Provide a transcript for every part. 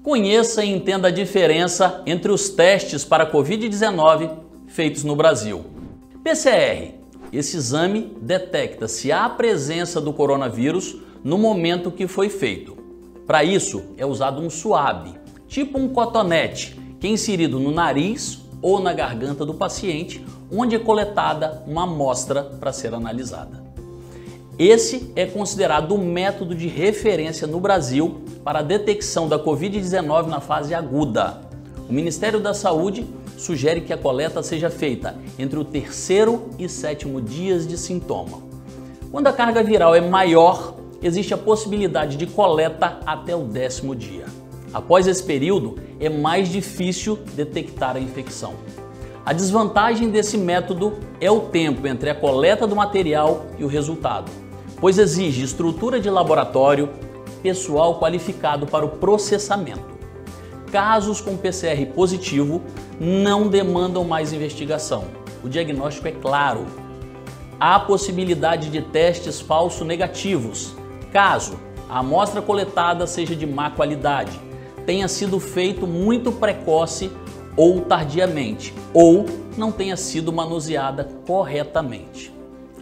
Conheça e entenda a diferença entre os testes para a Covid-19 feitos no Brasil. PCR. Esse exame detecta se há presença do coronavírus no momento que foi feito. Para isso, é usado um suave, tipo um cotonete, que é inserido no nariz ou na garganta do paciente, onde é coletada uma amostra para ser analisada. Esse é considerado o método de referência no Brasil para a detecção da Covid-19 na fase aguda. O Ministério da Saúde sugere que a coleta seja feita entre o 3º e 7º dias de sintoma. Quando a carga viral é maior, existe a possibilidade de coleta até o 10º dia. Após esse período, é mais difícil detectar a infecção. A desvantagem desse método é o tempo entre a coleta do material e o resultado, pois exige estrutura de laboratório, pessoal qualificado para o processamento. Casos com PCR positivo não demandam mais investigação. O diagnóstico é claro. Há possibilidade de testes falso negativos, caso a amostra coletada seja de má qualidade, tenha sido feito muito precoce ou tardiamente, ou não tenha sido manuseada corretamente.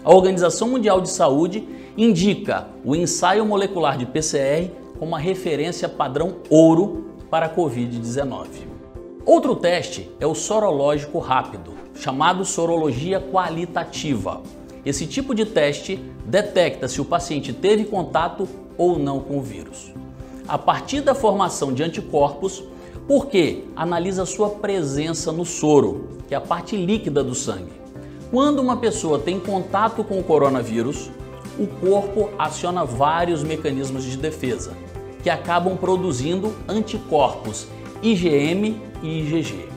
A Organização Mundial de Saúde indica o ensaio molecular de PCR como a referência padrão ouro para a Covid-19. Outro teste é o sorológico rápido, chamado sorologia qualitativa. Esse tipo de teste detecta se o paciente teve contato ou não com o vírus. A partir da formação de anticorpos, porque analisa sua presença no soro, que é a parte líquida do sangue. Quando uma pessoa tem contato com o coronavírus, o corpo aciona vários mecanismos de defesa, que acabam produzindo anticorpos IgM e IgG.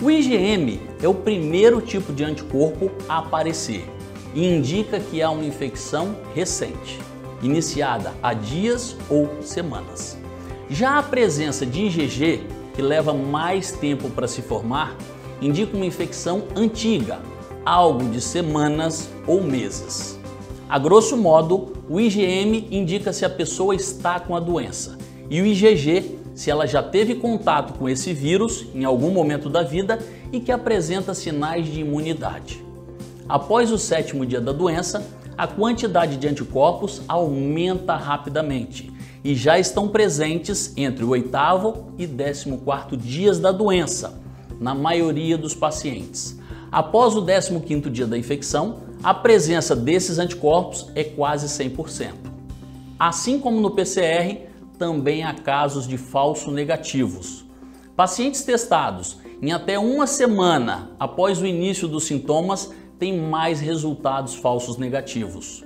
O IgM é o primeiro tipo de anticorpo a aparecer e indica que há uma infecção recente, iniciada há dias ou semanas. Já a presença de IgG, que leva mais tempo para se formar, indica uma infecção antiga, algo de semanas ou meses. A grosso modo, o IgM indica se a pessoa está com a doença e o IgG se ela já teve contato com esse vírus em algum momento da vida e que apresenta sinais de imunidade. Após o 7º dia da doença, a quantidade de anticorpos aumenta rapidamente e já estão presentes entre o 8º e 14º dias da doença, na maioria dos pacientes. Após o 15º dia da infecção, a presença desses anticorpos é quase 100%. Assim como no PCR, também há casos de falso negativos. Pacientes testados em até uma semana após o início dos sintomas têm mais resultados falsos negativos.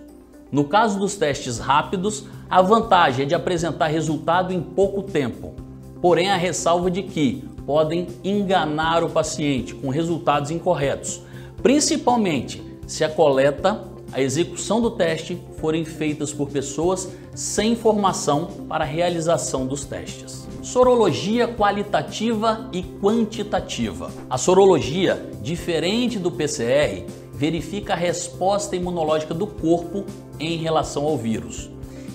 No caso dos testes rápidos, a vantagem é de apresentar resultado em pouco tempo, porém a ressalva de que podem enganar o paciente com resultados incorretos, principalmente se a coleta, a execução do teste forem feitas por pessoas sem formação para a realização dos testes. Sorologia qualitativa e quantitativa. A sorologia, diferente do PCR, verifica a resposta imunológica do corpo em relação ao vírus.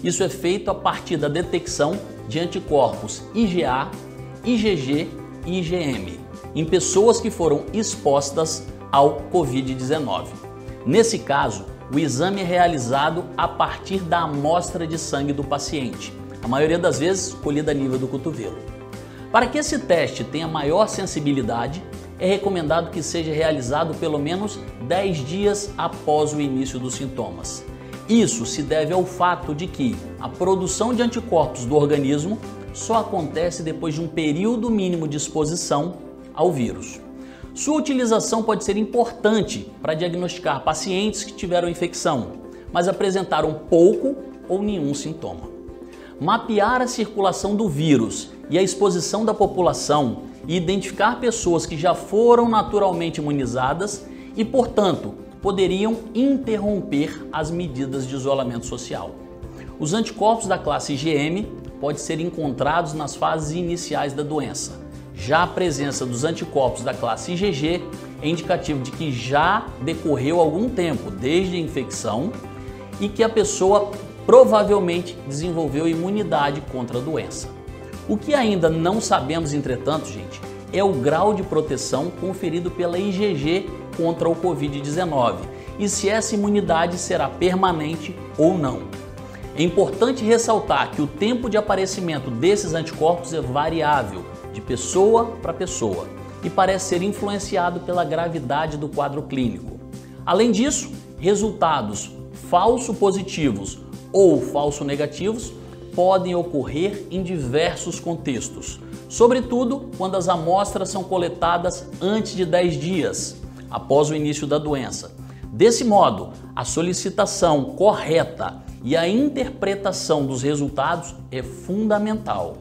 Isso é feito a partir da detecção de anticorpos IgA, IgG e IgM em pessoas que foram expostas ao Covid-19. Nesse caso, o exame é realizado a partir da amostra de sangue do paciente, a maioria das vezes colhida a nível do cotovelo. Para que esse teste tenha maior sensibilidade, é recomendado que seja realizado pelo menos 10 dias após o início dos sintomas. Isso se deve ao fato de que a produção de anticorpos do organismo só acontece depois de um período mínimo de exposição ao vírus. Sua utilização pode ser importante para diagnosticar pacientes que tiveram infecção, mas apresentaram pouco ou nenhum sintoma. Mapear a circulação do vírus e a exposição da população e identificar pessoas que já foram naturalmente imunizadas e, portanto, poderiam interromper as medidas de isolamento social. Os anticorpos da classe IgM podem ser encontrados nas fases iniciais da doença. Já a presença dos anticorpos da classe IgG é indicativo de que já decorreu algum tempo desde a infecção e que a pessoa provavelmente desenvolveu imunidade contra a doença. O que ainda não sabemos, entretanto, gente, é o grau de proteção conferido pela IgG contra o Covid-19 e se essa imunidade será permanente ou não. É importante ressaltar que o tempo de aparecimento desses anticorpos é variável, de pessoa para pessoa, e parece ser influenciado pela gravidade do quadro clínico. Além disso, resultados falso positivos ou falso negativos podem ocorrer em diversos contextos, sobretudo quando as amostras são coletadas antes de 10 dias após o início da doença. Desse modo, a solicitação correta e a interpretação dos resultados é fundamental.